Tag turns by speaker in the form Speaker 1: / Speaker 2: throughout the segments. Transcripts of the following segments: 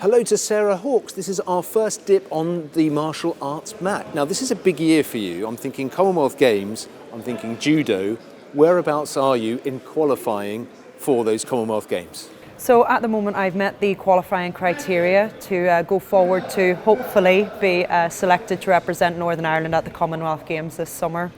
Speaker 1: Hello to Sarah Hawkes. This is our first dip on the martial arts mat. Now, this is a big year for you. I'm thinking Commonwealth Games, I'm thinking judo. Whereabouts are you in qualifying for those Commonwealth Games?
Speaker 2: So at the moment I've met the qualifying criteria to go forward to hopefully be selected to represent Northern Ireland at the Commonwealth Games this summer.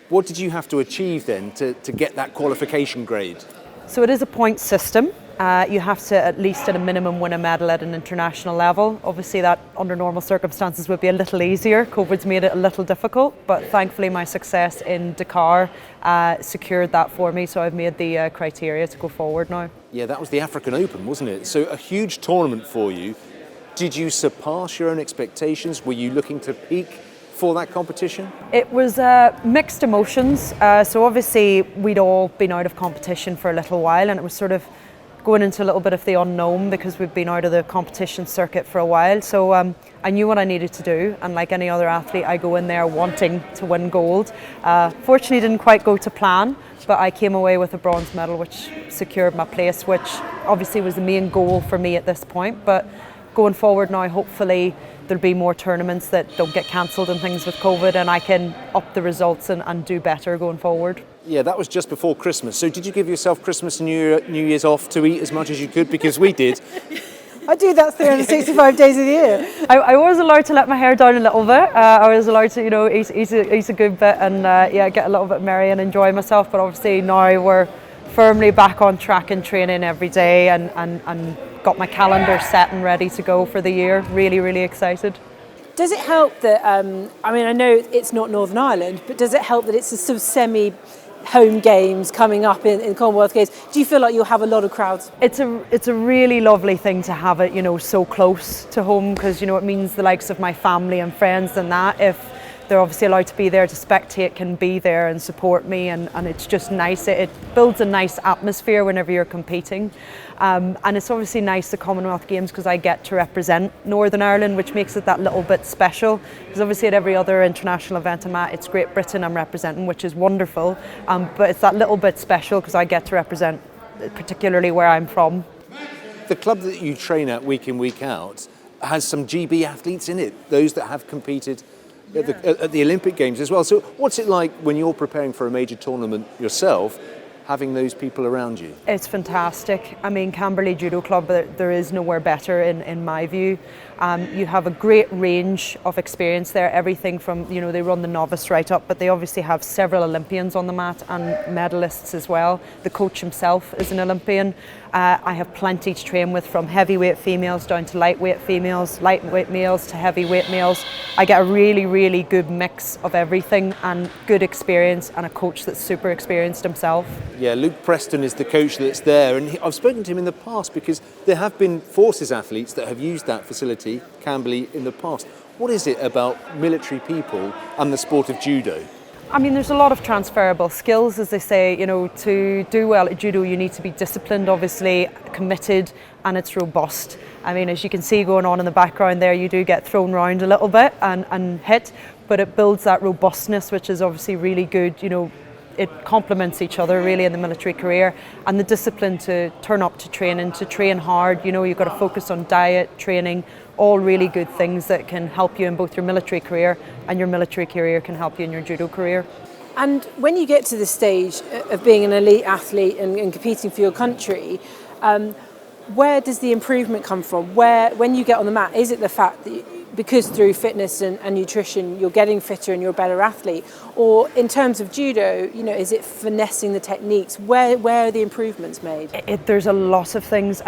Speaker 1: What did you have to achieve then to get that qualification grade?
Speaker 2: So it is a point system. You have to at least at a minimum win a medal at an international level. Obviously that under normal circumstances would be a little easier. COVID's made it a little difficult, but thankfully my success in Dakar secured that for me, so I've made the criteria to go forward now.
Speaker 1: Yeah, that was the African Open, wasn't it? So a huge tournament for you. Did you surpass your own expectations? Were you looking to peak for that competition?
Speaker 2: It was mixed emotions. So obviously we'd all been out of competition for a little while, and it was sort of going into a little bit of the unknown because we've been out of the competition circuit for a while. So I knew what I needed to do, and like any other athlete I go in there wanting to win gold. Fortunately didn't quite go to plan, but I came away with a bronze medal which secured my place, which obviously was the main goal for me at this point. But going forward now, hopefully there'll be more tournaments that don't get cancelled and things with COVID, and I can up the results and do better going forward.
Speaker 1: Yeah, that was just before Christmas. So did you give yourself Christmas and New Year's off to eat as much as you could? Because we did.
Speaker 3: I do that 365 days of the year.
Speaker 2: I was allowed to let my hair down a little bit. I was allowed to, eat a good bit and get a little bit merry and enjoy myself. But obviously now we're firmly back on track and training every day and got my calendar set and ready to go for the year. Really, really excited.
Speaker 3: Does it help that, I know it's not Northern Ireland, but does it help that it's a sort of semi-home games coming up in Commonwealth Games? Do you feel like you'll have a lot of crowds?
Speaker 2: It's a really lovely thing to have it, so close to home, because, it means the likes of my family and friends and that, if they're obviously allowed to be there to spectate, can be there and support me, and it's just nice. It builds a nice atmosphere whenever you're competing, and it's obviously nice, the Commonwealth Games, because I get to represent Northern Ireland, which makes it that little bit special, because obviously at every other international event I'm at, it's Great Britain I'm representing, which is wonderful, but it's that little bit special because I get to represent particularly where I'm from.
Speaker 1: The club that you train at week in, week out has some GB athletes in it, those that have competed at the Olympic Games as well. So what's it like when you're preparing for a major tournament yourself, having those people around you?
Speaker 2: It's fantastic. Camberley Judo Club, there is nowhere better in my view. You have a great range of experience there, everything from, they run the novice right up, but they obviously have several Olympians on the mat and medalists as well. The coach himself is an Olympian. I have plenty to train with, from heavyweight females down to lightweight females, lightweight males to heavyweight males. I get a really, really good mix of everything and good experience, and a coach that's super experienced himself.
Speaker 1: Yeah, Luke Preston is the coach that's there, and I've spoken to him in the past because there have been forces athletes that have used that facility, Camberley, in the past. What is it about military people and the sport of judo?
Speaker 2: There's a lot of transferable skills, as they say. To do well at judo, you need to be disciplined, obviously, committed, and it's robust. As you can see going on in the background there, you do get thrown around a little bit and hit, but it builds that robustness, which is obviously really good. It complements each other really in the military career, and the discipline to turn up to training, to train hard. You've got to focus on diet, training, all really good things that can help you in both your military career, and your military career can help you in your judo career.
Speaker 3: And when you get to the stage of being an elite athlete and competing for your country, where does the improvement come from? When you get on the mat, is it the fact that because through fitness and nutrition you're getting fitter and you're a better athlete, or in terms of judo, is it finessing the techniques? Where are the improvements made?
Speaker 2: There's a lot of things.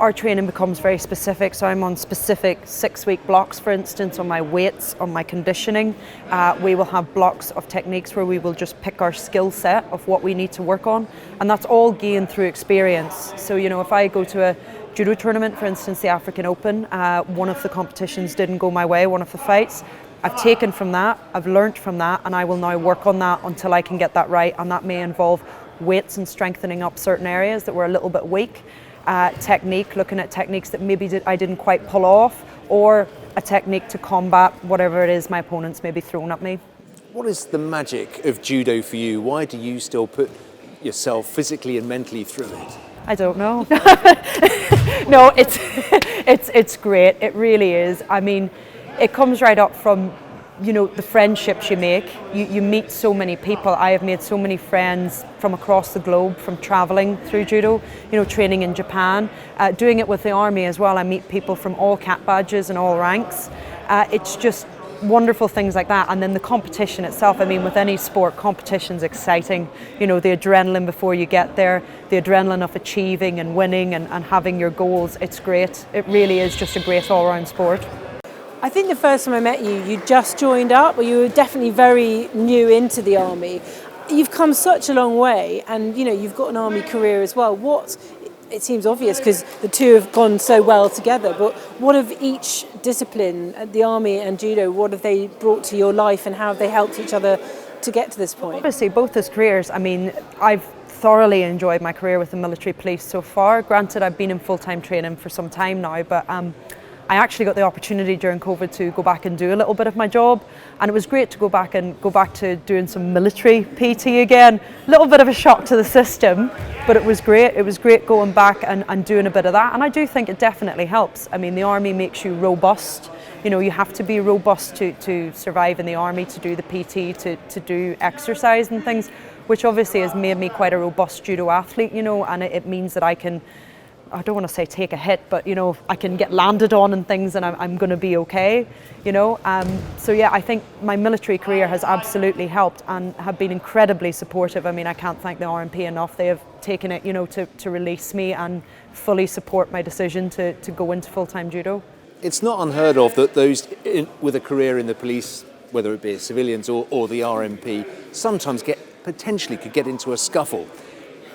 Speaker 2: Our training becomes very specific, so I'm on specific 6-week blocks, for instance, on my weights, on my conditioning. We will have blocks of techniques where we will just pick our skill set of what we need to work on, and that's all gained through experience. So if I go to a judo tournament, for instance the African Open, one of the competitions didn't go my way, one of the fights, I've taken from that, I've learnt from that, and I will now work on that until I can get that right, and that may involve weights and strengthening up certain areas that were a little bit weak. Technique, looking at techniques that maybe I didn't quite pull off, or a technique to combat whatever it is my opponents may be throwing at me.
Speaker 1: What is the magic of judo for you? Why do you still put yourself physically and mentally through it?
Speaker 2: I don't know. No, it's great. It really is. I mean, it comes right up from, you know, the friendships you make. You meet so many people. I have made so many friends from across the globe from traveling through judo, you know, training in Japan, doing it with the army as well. I meet people from all cap badges and all ranks. It's just wonderful things like that. And then the competition itself, I mean, with any sport, competition's exciting. You know, the adrenaline before you get there, the adrenaline of achieving and winning and having your goals. It's great. It really is just a great all-round sport.
Speaker 3: I think the first time I met you, you just joined up, or you were definitely very new into the army. You've come such a long way, and you know you've got an army career as well. It seems obvious because the two have gone so well together. But what of each discipline, the army and judo? What have they brought to your life, and how have they helped each other to get to this point?
Speaker 2: Obviously, both as careers. I mean, I've thoroughly enjoyed my career with the military police so far. Granted, I've been in full-time training for some time now, but I actually got the opportunity during COVID to go back and do a little bit of my job, and it was great to go back to doing some military PT again. A little bit of a shock to the system, but it was great. It was great going back and doing a bit of that, and I do think it definitely helps. I mean, the army makes you robust. You know, you have to be robust to survive in the army, to do the PT, to do exercise and things, which obviously has made me quite a robust judo athlete, you know, and it means that I don't want to say take a hit, but you know, I can get landed on and things and I'm going to be okay, you know. So yeah, I think my military career has absolutely helped and have been incredibly supportive. I mean, I can't thank the RMP enough. They have taken it, you know, to release me and fully support my decision to go into full-time judo.
Speaker 1: It's not unheard of that those with a career in the police, whether it be civilians or the RMP, sometimes potentially could get into a scuffle.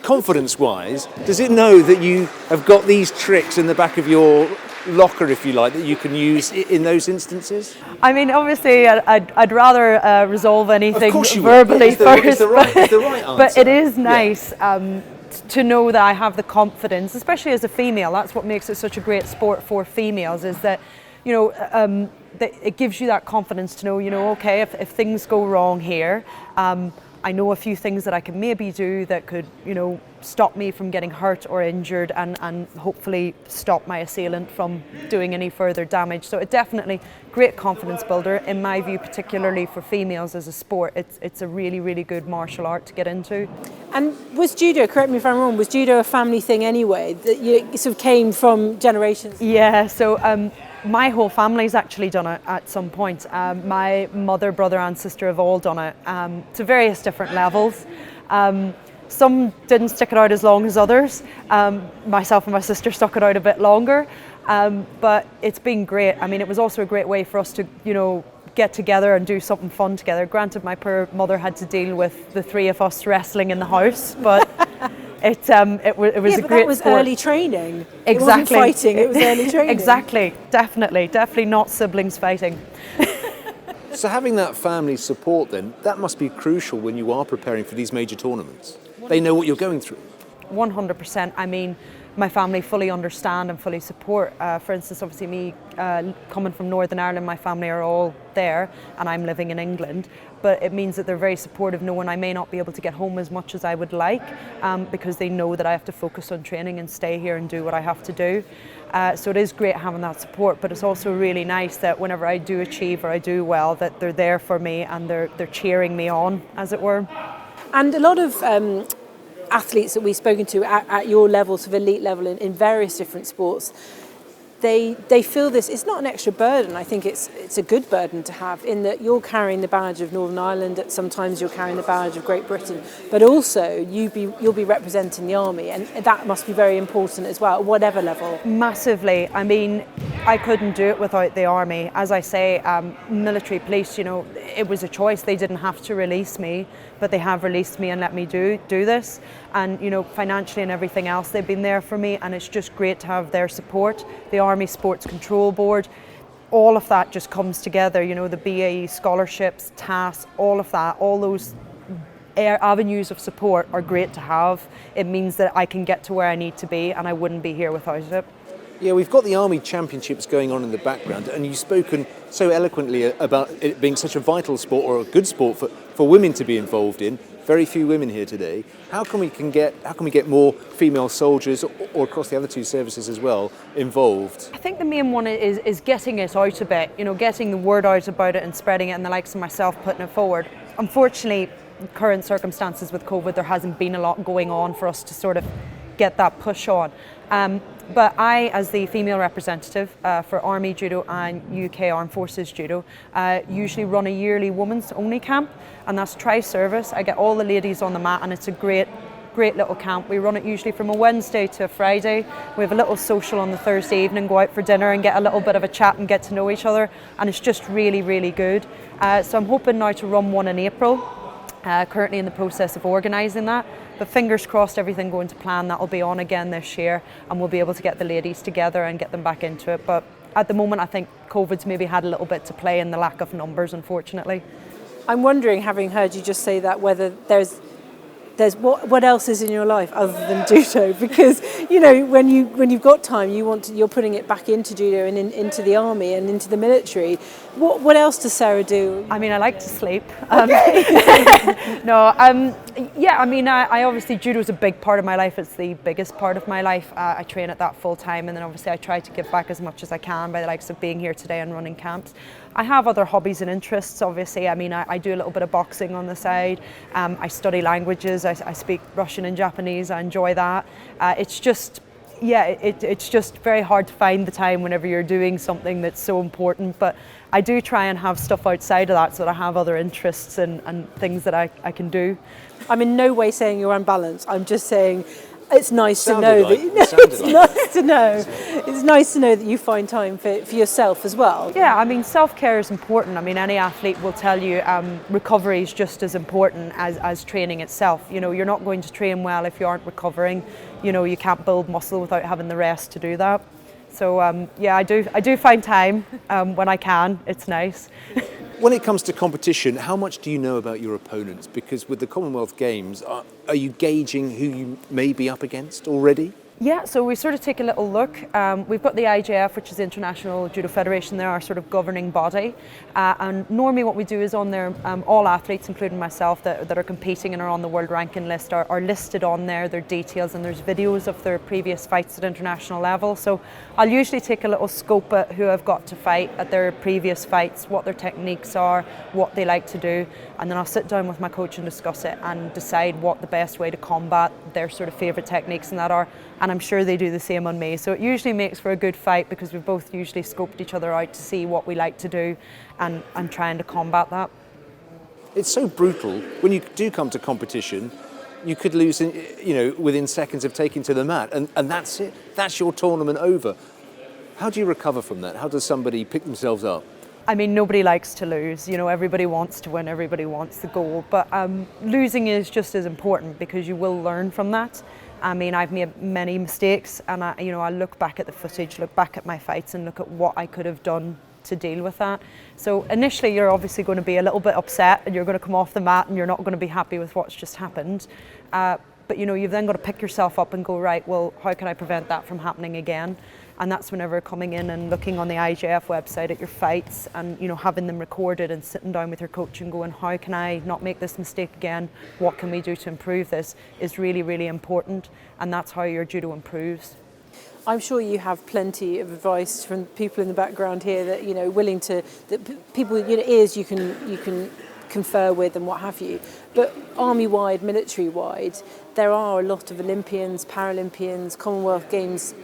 Speaker 1: Confidence-wise, does it know that you have got these tricks in the back of your locker, if you like, that you can use in those instances?
Speaker 2: I mean, obviously, I'd rather resolve anything verbally
Speaker 1: first.
Speaker 2: It's
Speaker 1: the right answer.
Speaker 2: But it is nice to know that I have the confidence, especially as a female. That's what makes it such a great sport for females, is that, you know, that it gives you that confidence to know, you know, okay, if things go wrong here, I know a few things that I can maybe do that could, you know, stop me from getting hurt or injured and hopefully stop my assailant from doing any further damage. So it definitely great confidence builder, in my view, particularly for females as a sport. It's a really, really good martial art to get into. And
Speaker 3: was judo, correct me if I'm wrong, was judo a family thing anyway, that you sort of came from generations?
Speaker 2: Yeah, so my whole family's actually done it at some point. My mother, brother and sister have all done it to various different levels. Some didn't stick it out as long as others. Myself and my sister stuck it out a bit longer, but it's been great. I mean, it was also a great way for us to, you know, get together and do something fun together. Granted, my poor mother had to deal with the three of us wrestling in the house, but it was a great
Speaker 3: that was
Speaker 2: sport.
Speaker 3: early training.
Speaker 2: Exactly.
Speaker 3: It wasn't fighting, it was early training.
Speaker 2: Exactly, definitely not siblings fighting.
Speaker 1: So having that family support then, that must be crucial when you are preparing for these major tournaments. They know what you're going through.
Speaker 2: 100%. I mean, my family fully understand and fully support. For instance, obviously me coming from Northern Ireland, my family are all there and I'm living in England. But it means that they're very supportive, knowing I may not be able to get home as much as I would like because they know that I have to focus on training and stay here and do what I have to do. So it is great having that support, but it's also really nice that whenever I do achieve or I do well, that they're there for me and they're cheering me on, as it were.
Speaker 3: And a lot of athletes that we've spoken to at your level, sort of elite level in various different sports, they feel this, it's not an extra burden. I think it's a good burden to have, in that you're carrying the badge of Northern Ireland, sometimes you're carrying the badge of Great Britain, but also you'll be representing the army, and that must be very important as well, at whatever level.
Speaker 2: Massively. I mean, I couldn't do it without the army. As I say, military police, you know, it was a choice. They didn't have to release me, but they have released me and let me do this. And, you know, financially and everything else, they've been there for me, and it's just great to have their support. The Army Sports Control Board, all of that just comes together, you know, the BAE scholarships, TAS, all of that, all those avenues of support are great to have. It means that I can get to where I need to be, and I wouldn't be here without it.
Speaker 1: Yeah, we've got the Army Championships going on in the background, and you've spoken so eloquently about it being such a vital sport, or a good sport for women to be involved in. Very few women here today. How can we get more female soldiers, or across the other two services as well, involved?
Speaker 2: I think the main one is getting it out a bit, getting the word out about it and spreading it, and the likes of myself putting it forward. Unfortunately, current circumstances with COVID, there hasn't been a lot going on for us to sort of get that push on. But I, as the female representative for Army Judo and UK Armed Forces Judo, usually run a yearly women's only camp, and that's tri-service. I get all the ladies on the mat, and it's a great little camp. We run it usually from a Wednesday to a Friday. We have a little social on the Thursday evening, go out for dinner and get a little bit of a chat and get to know each other, and it's just really, really good. So I'm hoping now to run one in April. Currently in the process of organising that, but fingers crossed everything going to plan, that'll be on again this year, and we'll be able to get the ladies together and get them back into it. But at the moment I think COVID's maybe had a little bit to play in the lack of numbers, unfortunately.
Speaker 3: I'm wondering, having heard you just say that, whether there's what else is in your life other than judo? Because when you've got time, you're putting it back into judo and into the army and into the military. What else does Sarah do?
Speaker 2: I mean, I like to sleep.
Speaker 3: Okay.
Speaker 2: No, yeah. I mean, I obviously judo is a big part of my life. It's the biggest part of my life. I train at that full time, and then obviously I try to give back as much as I can by the likes of being here today and running camps. I have other hobbies and interests, obviously. I mean, I do a little bit of boxing on the side. I study languages. I speak Russian and Japanese. I enjoy that. It's just very hard to find the time whenever you're doing something that's so important. But I do try and have stuff outside of that so that I have other interests and things that I can do. I'm
Speaker 3: in no way saying you're unbalanced. I'm just saying it's nice to know that. It's nice to know that you find time for yourself as well.
Speaker 2: Yeah, I mean, self-care is important. I mean, any athlete will tell you recovery is just as important as training itself. You're not going to train well if you aren't recovering. You can't build muscle without having the rest to do that. So yeah, I do find time when I can. It's nice.
Speaker 1: When it comes to competition, how much do you know about your opponents? Because with the Commonwealth Games, are you gauging who you may be up against already?
Speaker 2: Yeah, so we sort of take a little look. We've got the IJF, which is the International Judo Federation. They're our sort of governing body. And normally what we do is on there, all athletes, including myself, that are competing and are on the world ranking list are listed on there, their details, and there's videos of their previous fights at international level. So I'll usually take a little scope at who I've got to fight at their previous fights, what their techniques are, what they like to do, and then I'll sit down with my coach and discuss it and decide what the best way to combat their sort of favourite techniques and that are. And I'm sure they do the same on me. So it usually makes for a good fight because we've both usually scoped each other out to see what we like to do and trying to combat that.
Speaker 1: It's so brutal. When you do come to competition, you could lose within seconds of taking to the mat, and that's it. That's your tournament over. How do you recover from that? How does somebody pick themselves up?
Speaker 2: I mean, nobody likes to lose. Everybody wants to win, everybody wants the goal. But losing is just as important because you will learn from that. I mean, I've made many mistakes, and I look back at the footage, look back at my fights and look at what I could have done to deal with that. So initially you're obviously going to be a little bit upset and you're going to come off the mat and you're not going to be happy with what's just happened. But you've then got to pick yourself up and go, right, well, how can I prevent that from happening again? And that's whenever coming in and looking on the IJF website at your fights and having them recorded and sitting down with your coach and going, how can I not make this mistake again? What can we do to improve this is really, really important. And that's how your judo improves.
Speaker 3: I'm sure you have plenty of advice from people in the background here that willing to, that people ears you can confer with and what have you. But army-wide, military-wide, there are a lot of Olympians, Paralympians, Commonwealth Games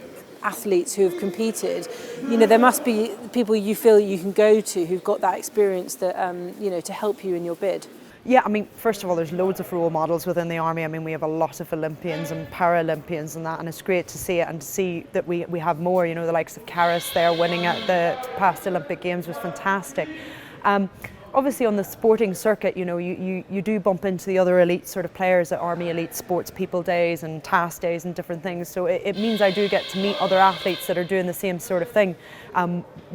Speaker 3: athletes who have competed. There must be people you feel you can go to who've got that experience that to help you in your bid.
Speaker 2: Yeah, I mean, first of all, there's loads of role models within the Army. I mean, we have a lot of Olympians and Paralympians and that, and it's great to see it and to see that we have more. The likes of Karis there winning at the past Olympic Games was fantastic. Obviously on the sporting circuit, you do bump into the other elite sort of players at Army Elite Sports People Days and Task Days and different things. So it means I do get to meet other athletes that are doing the same sort of thing.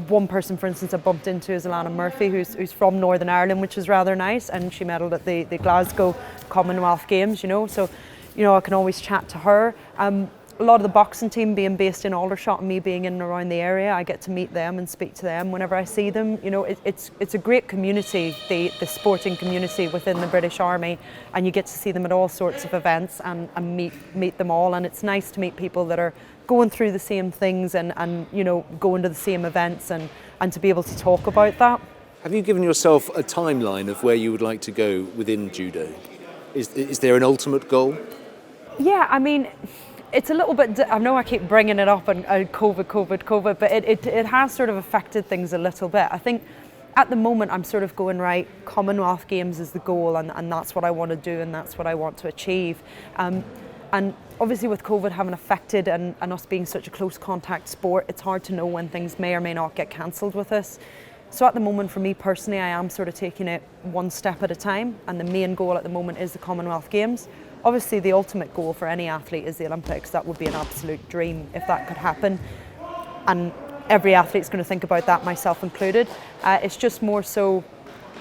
Speaker 2: One person, for instance, I bumped into is Alana Murphy, who's from Northern Ireland, which is rather nice, and she medalled at the Glasgow Commonwealth Games, so I can always chat to her. a lot of the boxing team being based in Aldershot and me being in and around the area, I get to meet them and speak to them whenever I see them. You know, it's a great community, the sporting community within the British Army, and you get to see them at all sorts of events and meet them all, and it's nice to meet people that are going through the same things and you know, going to the same events and to be able to talk about that.
Speaker 1: Have you given yourself a timeline of where you would like to go within judo? Is there an ultimate goal?
Speaker 2: Yeah, I mean, it's a little bit, I know I keep bringing it up and COVID, but it has sort of affected things a little bit. I think at the moment I'm sort of going, right, Commonwealth Games is the goal, and that's what I want to do and that's what I want to achieve. And obviously with COVID having affected and us being such a close contact sport, it's hard to know when things may or may not get cancelled with us. So at the moment, for me personally, I am sort of taking it one step at a time, and the main goal at the moment is the Commonwealth Games. Obviously, the ultimate goal for any athlete is the Olympics. That would be an absolute dream if that could happen. And every athlete's going to think about that, myself included. It's just more so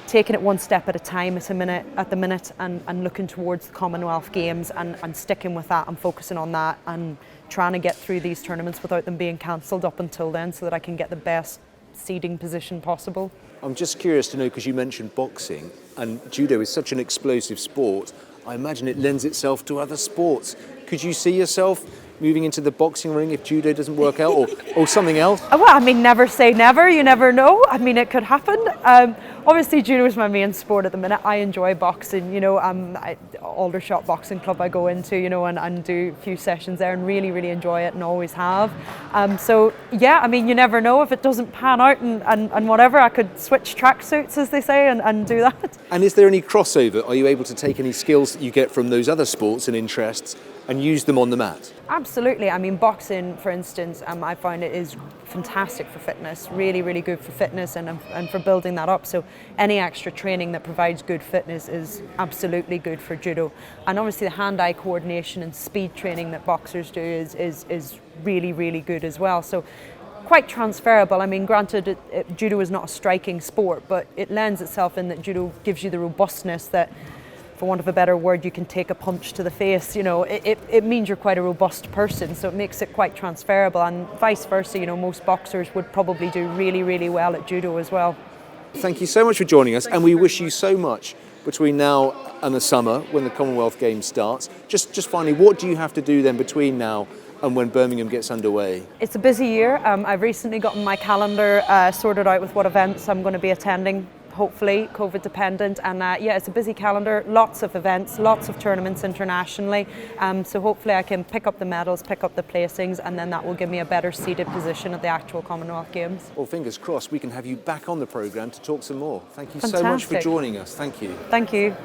Speaker 2: taking it one step at a time at the minute and looking towards the Commonwealth Games and sticking with that and focusing on that and trying to get through these tournaments without them being cancelled up until then, so that I can get the best seeding position possible.
Speaker 1: I'm just curious to know, because you mentioned boxing, and judo is such an explosive sport, I imagine it lends itself to other sports. Could you see yourself moving into the boxing ring if judo doesn't work out, or something else?
Speaker 2: Well, I mean, never say never, you never know. I mean, it could happen. Obviously, judo is my main sport at the minute. I enjoy boxing, you know, Aldershot Boxing Club I go into, you know, and do a few sessions there and really, really enjoy it and always have. So, yeah, I mean, you never know. If it doesn't pan out and whatever, I could switch tracksuits, as they say, and do that.
Speaker 1: And is there any crossover? Are you able to take any skills that you get from those other sports and interests and use them on the mat?
Speaker 2: Absolutely. I mean, boxing, for instance, I find it is fantastic for fitness, really, really good for fitness and for building that up. So any extra training that provides good fitness is absolutely good for judo. And obviously the hand-eye coordination and speed training that boxers do is really, really good as well. So quite transferable. I mean, granted, judo is not a striking sport, but it lends itself in that judo gives you the robustness that, for want of a better word, you can take a punch to the face. You know, it means you're quite a robust person, so it makes it quite transferable, and vice versa. You know, most boxers would probably do really, really well at judo as well.
Speaker 1: Thank you so much for joining us, and we wish you so much between now and the summer when the Commonwealth Games starts. Just finally, what do you have to do then between now and when Birmingham gets underway? It's
Speaker 2: a busy year. I've recently gotten my calendar sorted out with what events I'm going to be attending, hopefully COVID dependent, and yeah, it's a busy calendar, lots of events, lots of tournaments internationally, so hopefully I can pick up the medals, pick up the placings, and then that will give me a better seated position at the actual Commonwealth Games. Well, fingers crossed we can have you back on the programme to talk some more. Thank you so much for joining us. Thank you. Thank you.